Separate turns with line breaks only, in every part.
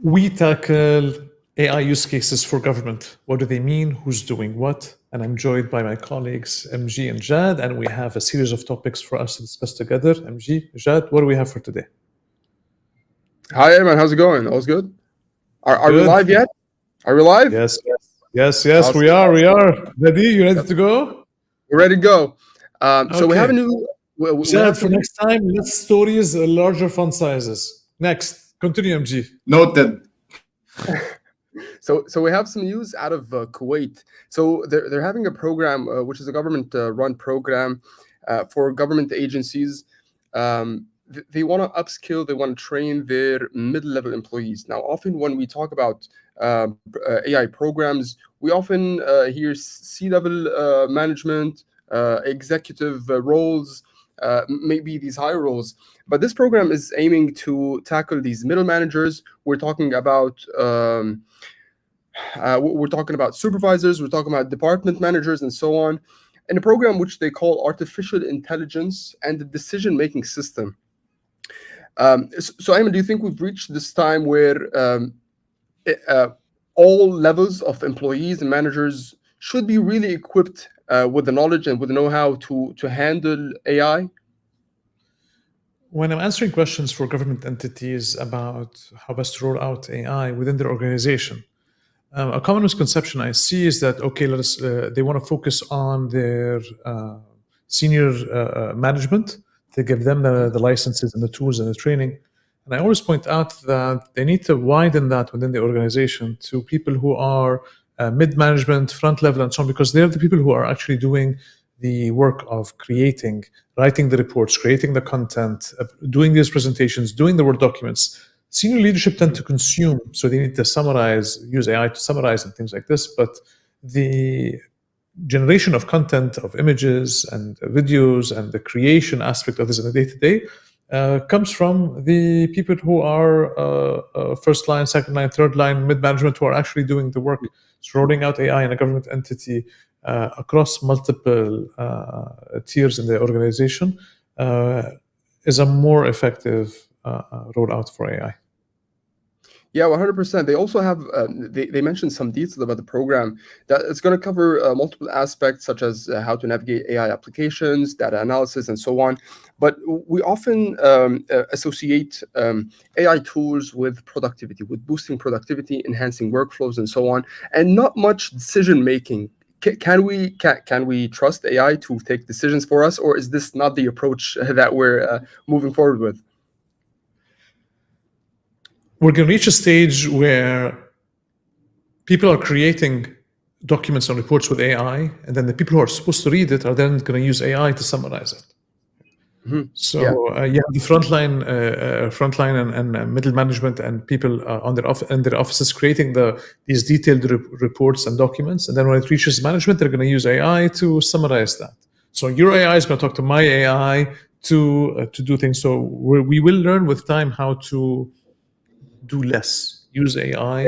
We tackle AI use cases for government. What do they mean? Who's doing what? And I'm joined by my colleagues MG and Jad, and we have a series of topics for us to discuss together. MG, Jad, what do we have for today?
Hi, Ayman. How's it going? All's good? Are we
Good.
live yet? Are we live?
Yes,
Awesome.
we are. Ready? You ready to go?
We're ready to go. So we have a new. We
Jad,
have
for next time, let's stories larger font sizes. Next, continue, MG.
Noted.
So we have some news out of Kuwait. So they're having a program, which is a government-run program for government agencies. They want to upskill, they want to train their mid-level employees. Now, often when we talk about AI programs, we often hear C-level management, executive roles, maybe these higher roles. But this program is aiming to tackle these middle managers. We're talking about supervisors, we're talking about department managers, and so on. In a program which they call artificial intelligence and the decision-making system. So, Ayman, do you think we've reached this time where all levels of employees and managers should be really equipped with the knowledge and with the know-how to handle AI?
When I'm answering questions for government entities about how best to roll out AI within their organization, a common misconception I see is that, okay, they want to focus on their senior management to give them the licenses and the tools and the training. And I always point out that they need to widen that within the organization to people who are mid-management, front level, and so on, because they're the people who are actually doing the work of writing the reports, creating the content, doing these presentations, doing the Word documents. Senior leadership tend to consume, so they need to summarize, use AI to summarize and things like this. But the generation of content, of images and videos, and the creation aspect of this in the day-to-day comes from the people who are first line, second line, third line, mid-management, who are actually doing the work. So rolling out AI in a government entity across multiple tiers in the organization is a more effective rollout for AI.
Yeah, 100%. They also have, they mentioned some details about the program that it's going to cover multiple aspects, such as how to navigate AI applications, data analysis, and so on. But we often associate AI tools with productivity, with boosting productivity, enhancing workflows, and so on, and not much decision-making. Can we trust AI to take decisions for us, or is this not the approach that we're moving forward with?
We're going to reach a stage where people are creating documents and reports with AI, and then the people who are supposed to read it are then going to use AI to summarize it. Mm-hmm. So you have the frontline and middle management and people in their offices creating these detailed reports and documents, and then when it reaches management, they're going to use AI to summarize that. So your AI is going to talk to my AI to do things. So we will learn with time how to do less, use AI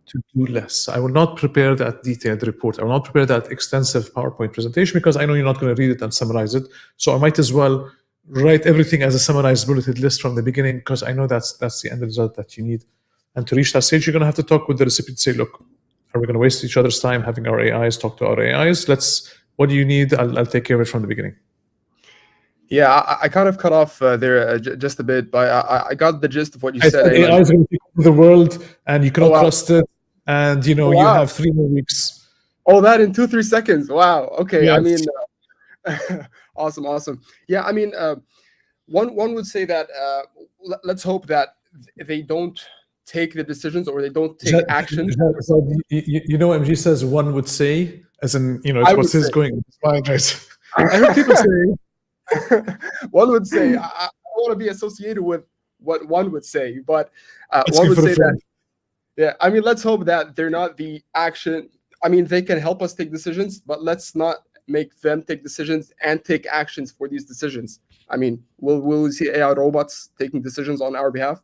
to do less. I will not prepare that detailed report. I will not prepare that extensive PowerPoint presentation because I know you're not going to read it and summarize it. So I might as well write everything as a summarized bulleted list from the beginning because I know that's the end result that you need. And to reach that stage, you're going to have to talk with the recipient, say, look, are we going to waste each other's time having our AIs talk to our AIs? What do you need? I'll take care of it from the beginning.
Yeah, I kind of cut off there just a bit, but I got the gist of what you said.
AI is going to take over the world, and you cannot trust it. And you have 3 more weeks.
Oh, that in 2-3 seconds! Wow. Okay.
Yes.
I mean, awesome. Yeah. I mean, one would say that let's hope that they don't take the decisions or they don't take action.
So MG says one would say, as in it's what's his going. I heard people say.
One would say, I want to be associated with what one would say, but one would say that, yeah, I mean, let's hope that they're not the action. I mean, they can help us take decisions, but let's not make them take decisions and take actions for these decisions. I mean, will we see AI robots taking decisions on our behalf?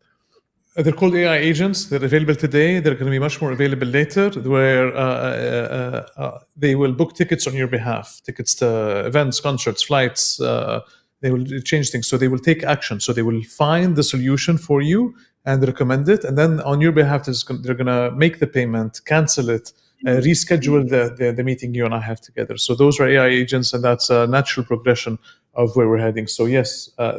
They're called AI agents. They're available today. They're going to be much more available later, where they will book tickets on your behalf, tickets to events, concerts, flights. They will change things. So they will take action. So they will find the solution for you, and recommend it, and then on your behalf, they're gonna make the payment, cancel it, reschedule the meeting you and I have together. So those are AI agents, and that's a natural progression of where we're heading. So yes,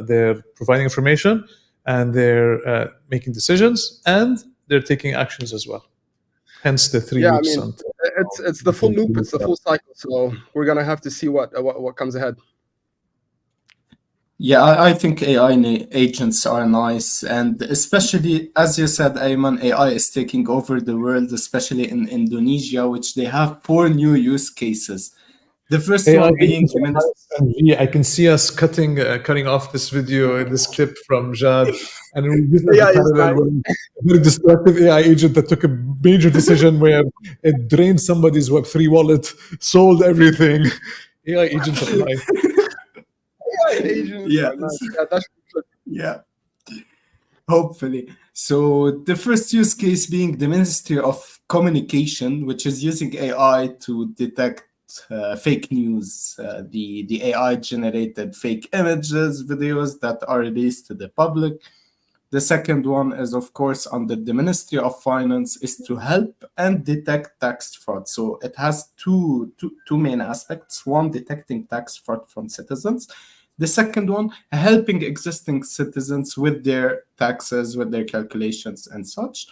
they're providing information, and they're making decisions, and they're taking actions as well. Hence the 3
Yeah, I
weeks.
mean, it's the full loop, it's the full cycle. So we're gonna have to see what comes ahead.
Yeah, I think AI agents are nice, and especially as you said, Ayman, AI is taking over the world, especially in Indonesia, which they have 4 new use cases. The first
AI
one being
agents are nice, and I can see us cutting off this video, this clip from Jad, and we use it as
AI
a
is
parallel with a very destructive AI agent that took a major decision where it drained somebody's Web3 wallet, sold everything. AI agents are nice.
AI agents
Yeah.
are nice. Yeah, that's
Yeah, hopefully. So the first use case being the Ministry of Communication, which is using AI to detect fake news, the AI generated fake images, videos that are released to the public. The second one is, of course, under the Ministry of Finance, is to help and detect tax fraud. So it has two main aspects. One, detecting tax fraud from citizens. The second one, helping existing citizens with their taxes, with their calculations and such.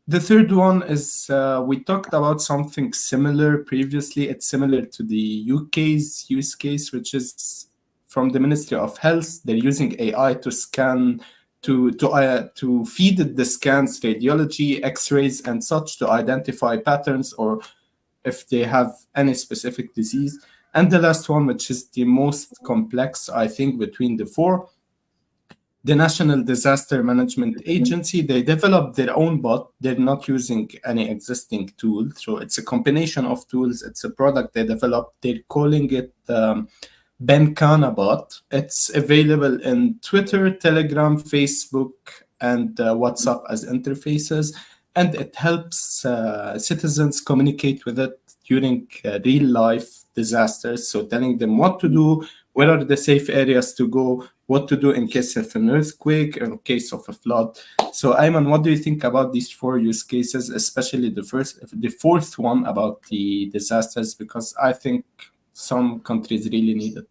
The third one is we talked about something similar previously. It's similar to the UK's use case, which is from the Ministry of Health. They're using AI to scan, to feed it the scans, radiology, X-rays, and such to identify patterns or if they have any specific disease. And the last one, which is the most complex, I think, between the four, the National Disaster Management Agency, they developed their own bot. They're not using any existing tool. So it's a combination of tools. It's a product they developed. They're calling it Benkana bot. It's available in Twitter, Telegram, Facebook, and WhatsApp as interfaces. And it helps citizens communicate with it during real life disasters. So telling them what to do, where are the safe areas to go, what to do in case of an earthquake, in case of a flood. So Ayman, what do you think about these 4 use cases, especially the fourth one about the disasters? Because I think some countries really need it.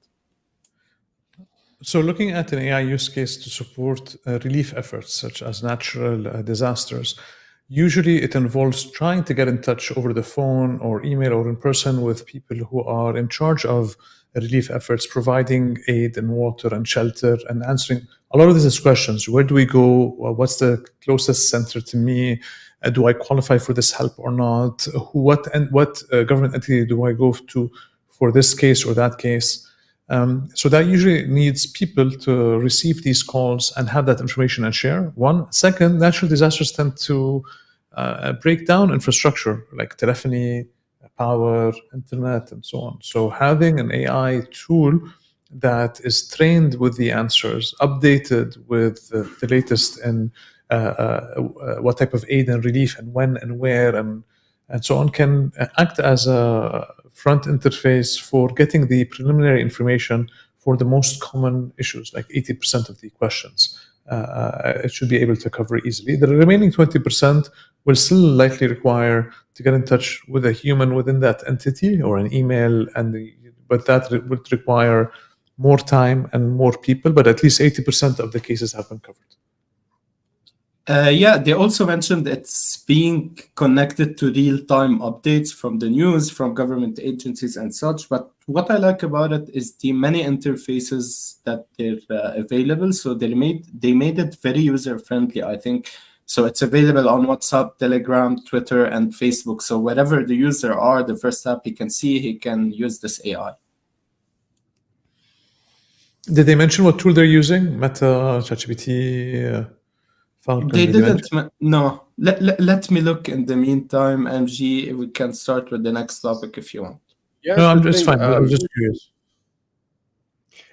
So looking at an AI use case to support relief efforts such as natural disasters, usually it involves trying to get in touch over the phone or email or in person with people who are in charge of relief efforts, providing aid and water and shelter and answering a lot of these questions. Where do we go? What's the closest center to me? Do I qualify for this help or not? What government entity do I go to for this case or that case? So that usually needs people to receive these calls and have that information and share. One. Second, natural disasters tend to break down infrastructure like telephony, power, internet, and so on. So having an AI tool that is trained with the answers, updated with the latest in what type of aid and relief and when and where and so on, can act as a front interface for getting the preliminary information for the most common issues, like 80% of the questions. It should be able to cover easily. The remaining 20% will still likely require to get in touch with a human within that entity or an email, but that would require more time and more people, but at least 80% of the cases have been covered.
Yeah, they also mentioned it's being connected to real-time updates from the news, from government agencies and such. But what I like about it is the many interfaces that they're available. So they made it very user-friendly, I think. So it's available on WhatsApp, Telegram, Twitter, and Facebook. So wherever the user are, the first app he can see, he can use this AI.
Did they mention what tool they're using? Meta, ChatGPT, Falcon?
They
Did
didn't.
mention?
No. Let me look in the meantime, MG. We can start with the next topic if you want.
Yeah,
No,
sure
it's
thing.
fine. I was just curious.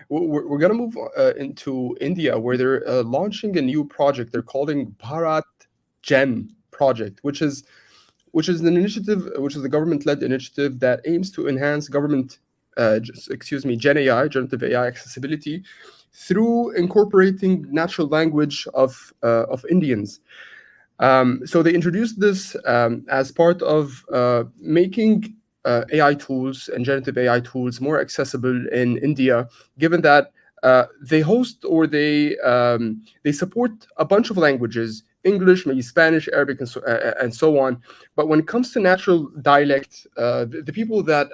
We're gonna move into India, where they're launching a new project. They're calling BharatGen project, which is an initiative, which is a government-led initiative that aims to enhance government, Gen AI, generative AI accessibility through incorporating natural language of Indians. So they introduced this as part of making AI tools and generative AI tools more accessible in India, given that they host or they support a bunch of languages, English, maybe Spanish, Arabic, and so on. But when it comes to natural dialect, the people that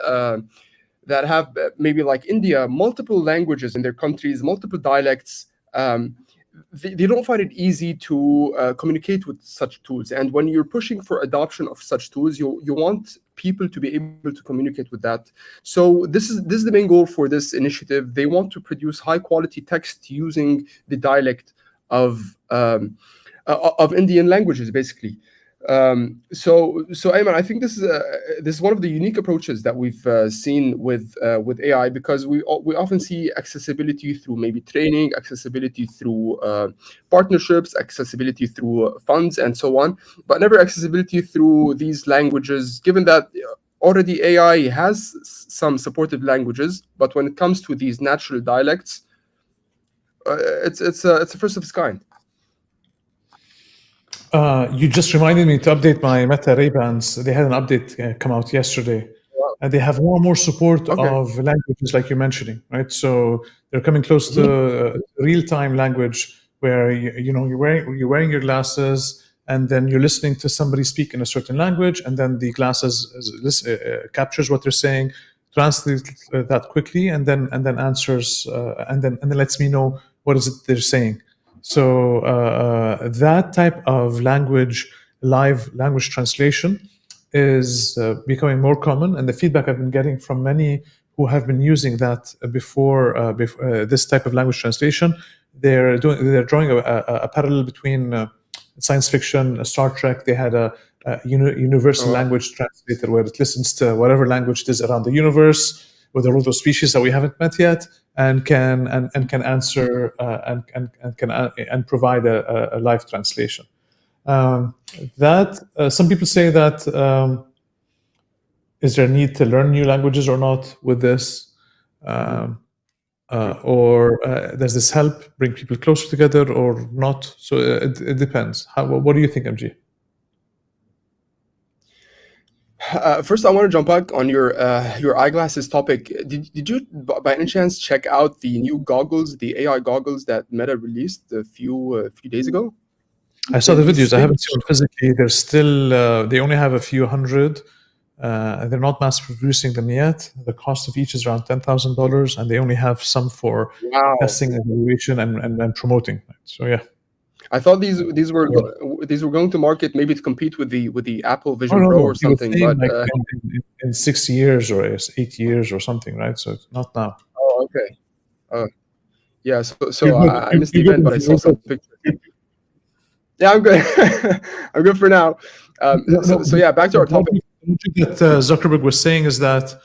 have maybe like India, multiple languages in their countries, multiple dialects, they don't find it easy to communicate with such tools. And when you're pushing for adoption of such tools, you want people to be able to communicate with that. So this is the main goal for this initiative. They want to produce high quality text using the dialect of Indian languages, basically. So Ayman, I think this is one of the unique approaches that we've seen with AI, because we often see accessibility through maybe training, accessibility through partnerships, accessibility through funds, and so on, but never accessibility through these languages. Given that already AI has some supportive languages, but when it comes to these natural dialects, it's a first of its kind.
You just reminded me to update my Meta Ray-Bans. They had an update come out yesterday.
Wow.
And they have more and more support
Okay.
of languages like you're mentioning, right? So they're coming close to real-time language where you're wearing your glasses, and then you're listening to somebody speak in a certain language, and then the glasses captures what they're saying, translates that quickly, and then answers, and then lets me know what is it they're saying. So that type of live language translation is becoming more common, and the feedback I've been getting from many who have been using that before this type of language translation, they're drawing a parallel between science fiction, Star Trek. They had a universal language translator where it listens to whatever language it is around the universe, with all those species that we haven't met yet, and can answer and provide a live translation. That some people say that is there a need to learn new languages or not with this, or does this help bring people closer together or not? So it depends. What do you think, MG?
First, I want to jump back on your eyeglasses topic. Did you by any chance check out the new goggles, the AI goggles that Meta released a few days ago?
I saw the videos. I haven't seen them physically. They're still they only have a few hundred. They're not mass producing them yet. The cost of each is around $10,000, and they only have some for testing, evaluation, and promoting. So yeah.
I thought these were going to market maybe to compete with the Apple Vision Pro or something, but
like in 6 years or 8 years or something, right? So it's not now.
Oh, okay. Yeah. So I missed the event, but I saw some pictures. Yeah, I'm good. I'm good for now. So yeah, back to our topic.
That Zuckerberg was saying is that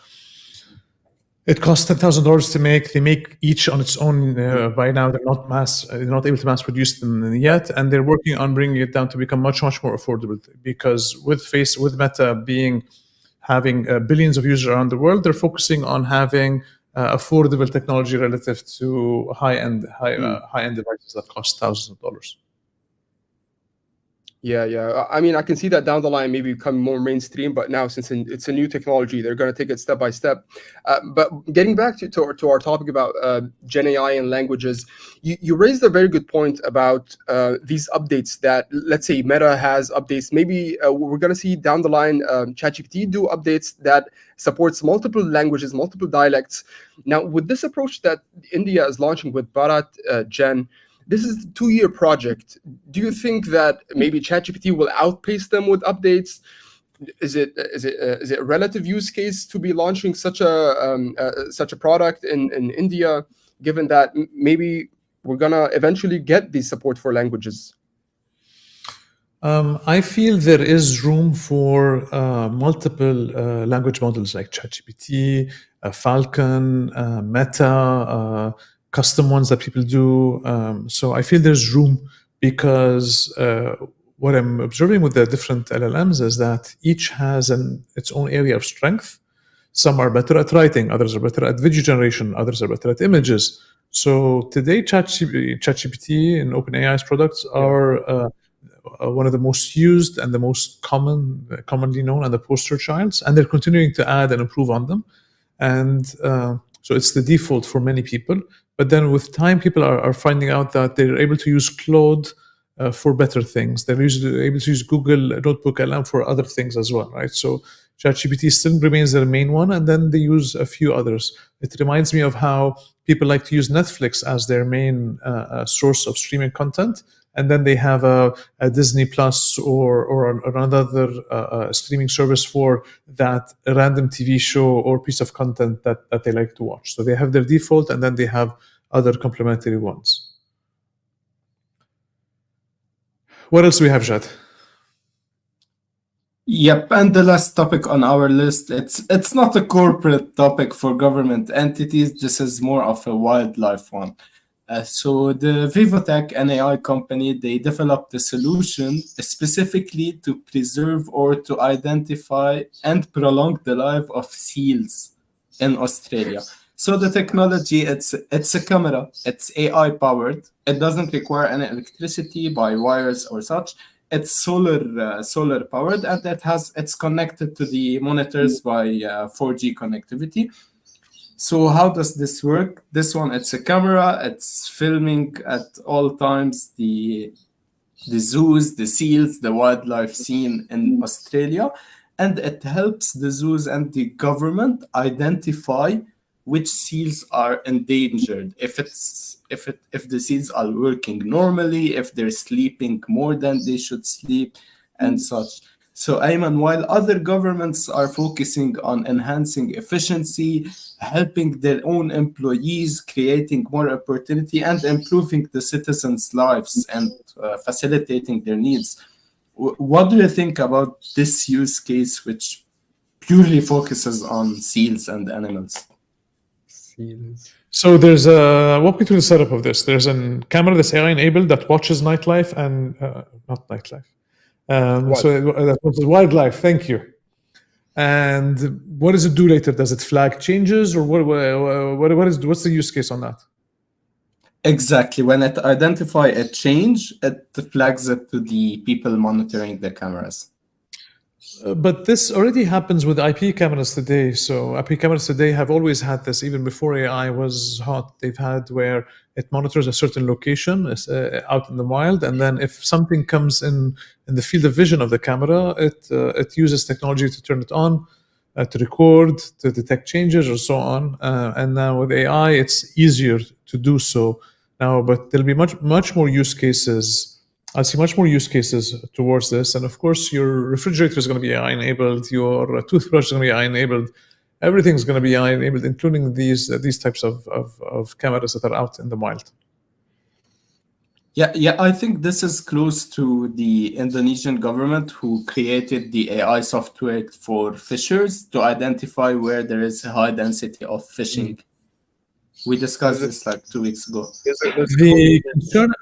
it costs $10,000 to make. They make each on its own. By now, they're not able to mass produce them yet, and they're working on bringing it down to become much more affordable. Because with Meta having billions of users around the world, they're focusing on having affordable technology relative to high-end devices that cost thousands of dollars.
Yeah. I mean, I can see that down the line maybe becoming more mainstream, but now since it's a new technology, they're going to take it step by step. But getting back to our topic about Gen AI and languages, you raised a very good point about these updates that, let's say, Meta has updates. Maybe we're going to see down the line ChatGPT do updates that supports multiple languages, multiple dialects. Now, with this approach that India is launching with BharatGen, this is a 2-year project. Do you think that maybe ChatGPT will outpace them with updates? Is it a relative use case to be launching such a product in India, given that maybe we're gonna eventually get the support for languages?
I feel there is room for multiple language models like ChatGPT, Falcon, Meta, custom ones that people do. So I feel there's room, because what I'm observing with the different LLMs is that each has its own area of strength. Some are better at writing, others are better at video generation, others are better at images. So today, ChatGPT and OpenAI's products are one of the most used and the most commonly known, and the poster childs, and they're continuing to add and improve on them. And so it's the default for many people. But then with time, people are finding out that they're able to use Claude for better things. They're able to use Google Notebook LM for other things as well, right? So ChatGPT still remains their main one, and then they use a few others. It reminds me of how people like to use Netflix as their main source of streaming content, and then they have a Disney Plus or another streaming service for that random TV show or piece of content that they like to watch. So they have their default, and then they have other complementary ones. What else do we have, Jad?
Yep, and the last topic on our list, it's not a corporate topic for government entities. This is more of a wildlife one. So the Vivotech, an AI company, they developed a solution specifically to preserve or to identify and prolong the life of seals in Australia. So the technology, it's a camera, it's AI powered. It doesn't require any electricity by wires or such. It's solar powered, and it's connected to the monitors by 4G connectivity. So how does this work? This one, it's a camera. It's filming at all times the zoos, the seals, the wildlife scene in Australia, and it helps the zoos and the government identify which seals are endangered. If the seals are working normally, if they're sleeping more than they should sleep, and such. So, Ayman, while other governments are focusing on enhancing efficiency, helping their own employees, creating more opportunity, and improving the citizens' lives and facilitating their needs, what do you think about this use case, which purely focuses on seals and animals?
So there's walk me through the setup of this. There's a camera that's AI enabled that watches nightlife and not nightlife. So that was wildlife. Thank you. And what does it do later? Does it flag changes, or what's the use case on that?
Exactly. When it identifies a change, it flags it to the people monitoring the cameras.
But this already happens with IP cameras today. So IP cameras today have always had this, even before AI was hot. They've had where it monitors a certain location out in the wild, and then if something comes in the field of vision of the camera, it uses technology to turn it on, to record, to detect changes, or so on. And now with AI, it's easier to do so now. But there'll be much more use cases. I see much more use cases towards this. And of course, your refrigerator is going to be AI enabled, your toothbrush is going to be AI enabled, everything's going to be AI enabled, including these types of cameras that are out in the wild.
Yeah, I think this is close to the Indonesian government, who created the AI software for fishers to identify where there is a high density of fishing. We discussed this like 2 weeks ago.
The concern.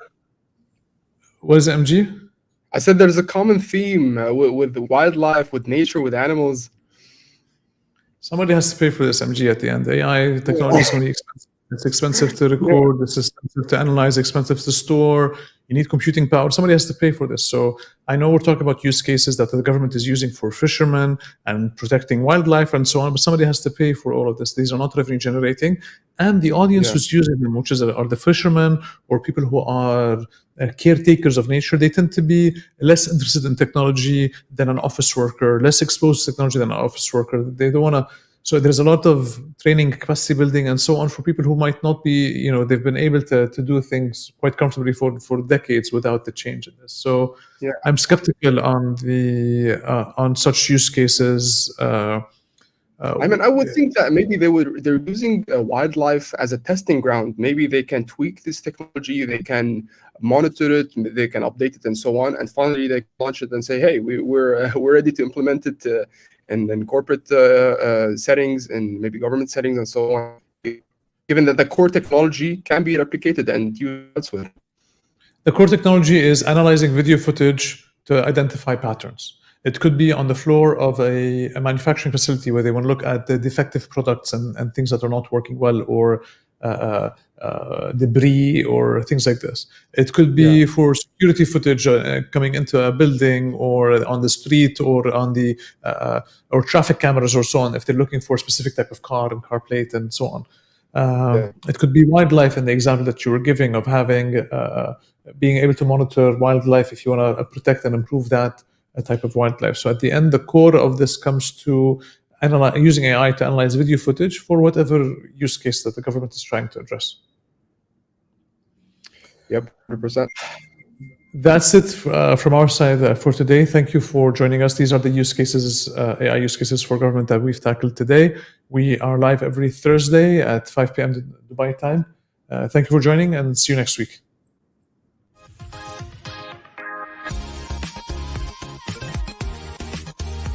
What is MG?
I said there's a common theme with wildlife, with nature, with animals.
Somebody has to pay for this, MG, at the end. AI technology is going to be expensive. It's expensive to record, it's expensive to analyze, expensive to store. You need computing power. Somebody has to pay for this. So I know we're talking about use cases that the government is using for fishermen and protecting wildlife and so on, but somebody has to pay for all of this. These are not revenue generating. And the audience who's using them, which are the fishermen or people who are caretakers of nature, they tend to be less interested in technology than an office worker, less exposed to technology than an office worker. They don't want to. So there's a lot of training, capacity building, and so on for people who might not be, they've been able to do things quite comfortably for decades without the change in this. So I'm skeptical on such use cases.
I mean, I would think that maybe they're using wildlife as a testing ground. Maybe they can tweak this technology, they can monitor it, they can update it, and so on. And finally, they launch it and say, "Hey, we're ready to implement it in corporate settings and maybe government settings and so on." Given that the core technology can be replicated and used elsewhere.
The core technology is analyzing video footage to identify patterns. It could be on the floor of a manufacturing facility where they want to look at the defective products and things that are not working well, or debris or things like this. It could be for security footage coming into a building or on the street or on the or traffic cameras or so on, if they're looking for a specific type of car and car plate and so on. It could be wildlife in the example that you were giving of having being able to monitor wildlife if you want to protect and improve that type of wildlife. So at the end, the core of this comes to using AI to analyze video footage for whatever use case that the government is trying to address.
Yep, 100%.
That's it from our side for today. Thank you for joining us. These are the use cases, AI use cases for government that we've tackled today. We are live every Thursday at 5 p.m. Dubai time. Thank you for joining, and see you next week.